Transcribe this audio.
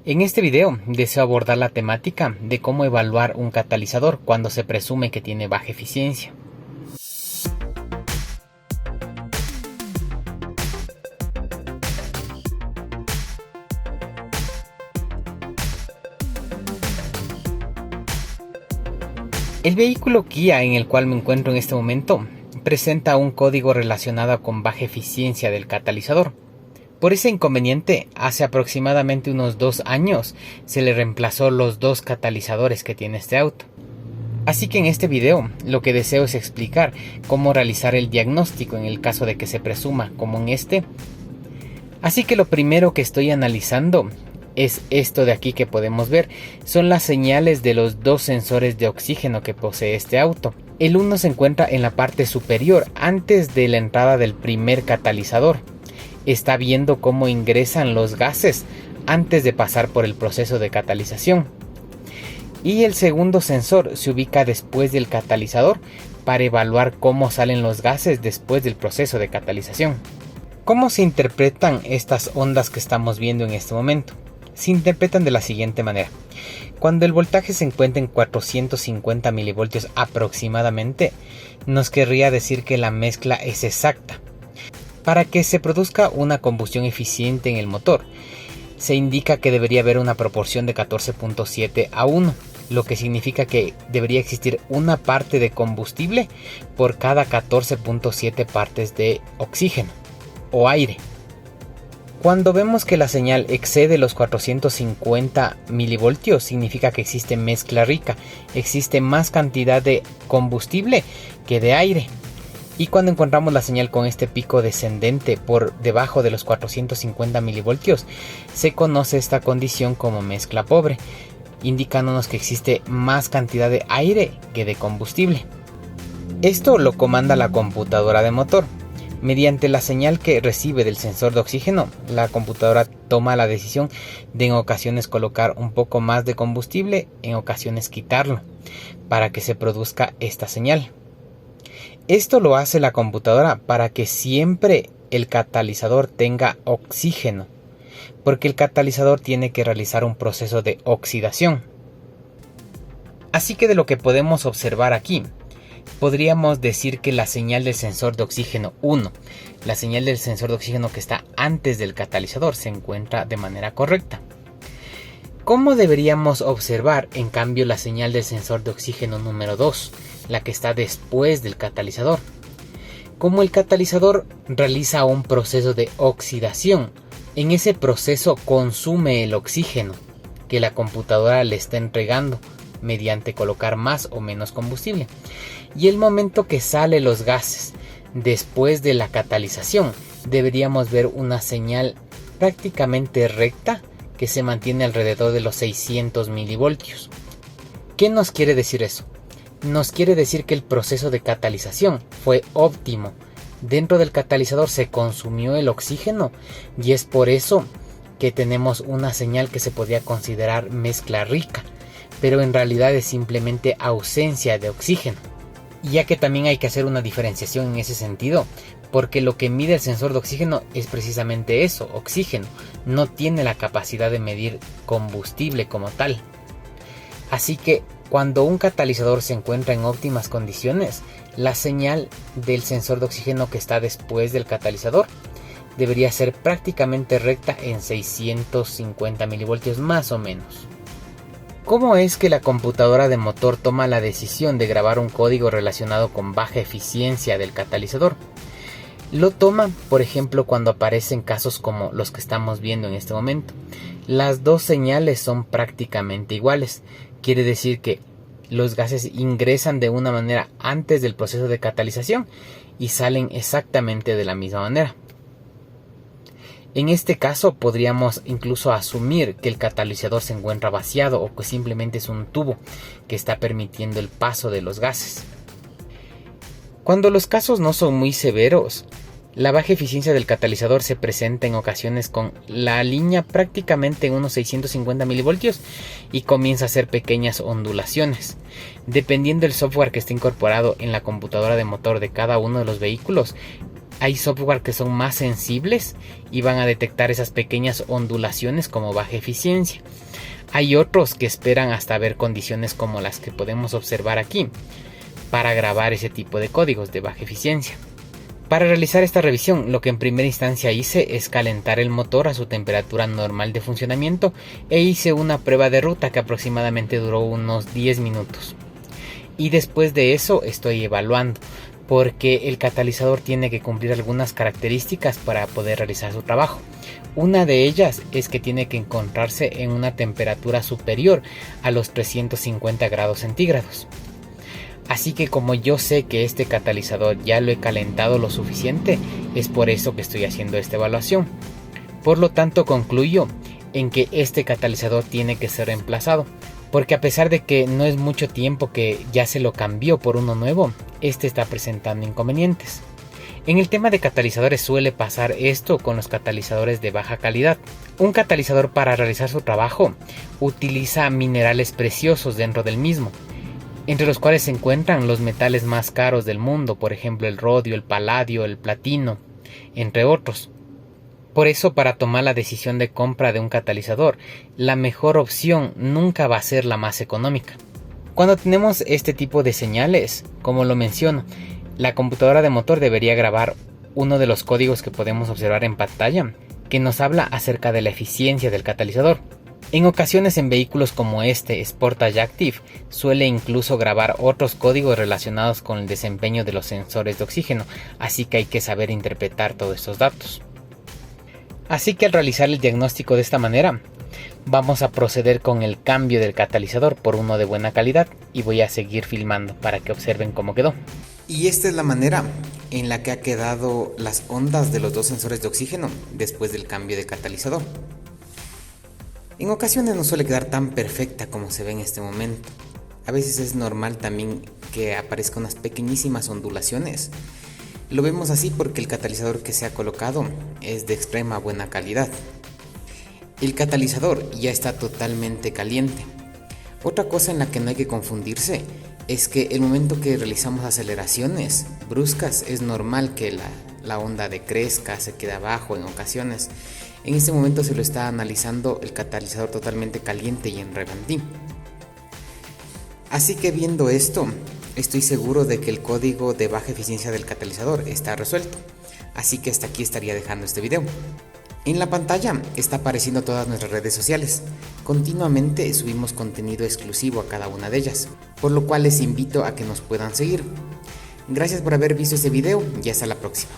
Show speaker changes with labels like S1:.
S1: En este video deseo abordar la temática de cómo evaluar un catalizador cuando se presume que tiene baja eficiencia. El vehículo Kia en el cual me encuentro en este momento presenta un código relacionado con baja eficiencia del catalizador. Por ese inconveniente, hace aproximadamente unos 2 años se le reemplazó los 2 catalizadores que tiene este auto. Así que en este video lo que deseo es explicar cómo realizar el diagnóstico en el caso de que se presuma como en este. Así que lo primero que estoy analizando es esto de aquí que podemos ver, son las señales de los 2 sensores de oxígeno que posee este auto. El uno se encuentra en la parte superior, antes de la entrada del primer catalizador. Está viendo cómo ingresan los gases antes de pasar por el proceso de catalización. Y el segundo sensor se ubica después del catalizador para evaluar cómo salen los gases después del proceso de catalización. ¿Cómo se interpretan estas ondas que estamos viendo en este momento? Se interpretan de la siguiente manera. Cuando el voltaje se encuentra en 450 milivoltios aproximadamente, nos querría decir que la mezcla es exacta. Para que se produzca una combustión eficiente en el motor, se indica que debería haber una proporción de 14.7 a 1, lo que significa que debería existir una parte de combustible por cada 14.7 partes de oxígeno o aire. Cuando vemos que la señal excede los 450 milivoltios, significa que existe mezcla rica, existe más cantidad de combustible que de aire. Y cuando encontramos la señal con este pico descendente por debajo de los 450 milivoltios, se conoce esta condición como mezcla pobre, indicándonos que existe más cantidad de aire que de combustible. Esto lo comanda la computadora de motor. Mediante la señal que recibe del sensor de oxígeno, la computadora toma la decisión de en ocasiones colocar un poco más de combustible, en ocasiones quitarlo, para que se produzca esta señal. Esto lo hace la computadora para que siempre el catalizador tenga oxígeno, porque el catalizador tiene que realizar un proceso de oxidación. Así que de lo que podemos observar aquí, podríamos decir que la señal del sensor de oxígeno 1, la señal del sensor de oxígeno que está antes del catalizador, se encuentra de manera correcta. ¿Cómo deberíamos observar en cambio la señal del sensor de oxígeno número 2, la que está después del catalizador? Como el catalizador realiza un proceso de oxidación, en ese proceso consume el oxígeno que la computadora le está entregando mediante colocar más o menos combustible. Y el momento que salen los gases después de la catalización, deberíamos ver una señal prácticamente recta que se mantiene alrededor de los 600 milivoltios. ¿Qué nos quiere decir eso? Nos quiere decir que el proceso de catalización fue óptimo. Dentro del catalizador se consumió el oxígeno y es por eso que tenemos una señal que se podría considerar mezcla rica, pero en realidad es simplemente ausencia de oxígeno. Ya que también hay que hacer una diferenciación en ese sentido, porque lo que mide el sensor de oxígeno es precisamente eso, oxígeno, no tiene la capacidad de medir combustible como tal. Así que cuando un catalizador se encuentra en óptimas condiciones, la señal del sensor de oxígeno que está después del catalizador debería ser prácticamente recta en 650 milivoltios más o menos. ¿Cómo es que la computadora de motor toma la decisión de grabar un código relacionado con baja eficiencia del catalizador? Lo toma, por ejemplo, cuando aparecen casos como los que estamos viendo en este momento. Las 2 señales son prácticamente iguales. Quiere decir que los gases ingresan de una manera antes del proceso de catalización y salen exactamente de la misma manera. En este caso podríamos incluso asumir que el catalizador se encuentra vaciado o que simplemente es un tubo que está permitiendo el paso de los gases. Cuando los casos no son muy severos, la baja eficiencia del catalizador se presenta en ocasiones con la línea prácticamente en unos 650 milivoltios y comienza a hacer pequeñas ondulaciones. Dependiendo del software que esté incorporado en la computadora de motor de cada uno de los vehículos, Hay software que son más sensibles y van a detectar esas pequeñas ondulaciones como baja eficiencia. Hay otros que esperan hasta ver condiciones como las que podemos observar aquí para grabar ese tipo de códigos de baja eficiencia. Para realizar esta revisión, lo que en primera instancia hice es calentar el motor a su temperatura normal de funcionamiento e hice una prueba de ruta que aproximadamente duró unos 10 minutos. Y después de eso estoy evaluando, porque el catalizador tiene que cumplir algunas características para poder realizar su trabajo. Una de ellas es que tiene que encontrarse en una temperatura superior a los 350 grados centígrados. Así que como yo sé que este catalizador ya lo he calentado lo suficiente, es por eso que estoy haciendo esta evaluación. Por lo tanto, concluyo en que este catalizador tiene que ser reemplazado, porque a pesar de que no es mucho tiempo que ya se lo cambió por uno nuevo, este está presentando inconvenientes. En el tema de catalizadores suele pasar esto con los catalizadores de baja calidad. Un catalizador, para realizar su trabajo, utiliza minerales preciosos dentro del mismo, entre los cuales se encuentran los metales más caros del mundo, por ejemplo el rodio, el paladio, el platino, entre otros. Por eso, para tomar la decisión de compra de un catalizador, la mejor opción nunca va a ser la más económica. Cuando tenemos este tipo de señales, como lo menciono, la computadora de motor debería grabar uno de los códigos que podemos observar en pantalla, que nos habla acerca de la eficiencia del catalizador. En ocasiones, en vehículos como este Sportage Active, suele incluso grabar otros códigos relacionados con el desempeño de los sensores de oxígeno, así que hay que saber interpretar todos estos datos. Así que al realizar el diagnóstico de esta manera, vamos a proceder con el cambio del catalizador por uno de buena calidad y voy a seguir filmando para que observen cómo quedó. Y esta es la manera en la que ha quedado las ondas de los dos sensores de oxígeno después del cambio de catalizador. En ocasiones no suele quedar tan perfecta como se ve en este momento. A veces es normal también que aparezcan unas pequeñísimas ondulaciones. Lo vemos así porque el catalizador que se ha colocado es de extrema buena calidad. El catalizador ya está totalmente caliente. Otra cosa en la que no hay que confundirse es que el momento que realizamos aceleraciones bruscas es normal que la onda decrezca, se quede abajo en ocasiones. En este momento se lo está analizando el catalizador totalmente caliente y en repentín. Así que viendo esto, estoy seguro de que el código de baja eficiencia del catalizador está resuelto. Así que hasta aquí estaría dejando este video. En la pantalla está apareciendo todas nuestras redes sociales. Continuamente subimos contenido exclusivo a cada una de ellas, por lo cual les invito a que nos puedan seguir. Gracias por haber visto este video y hasta la próxima.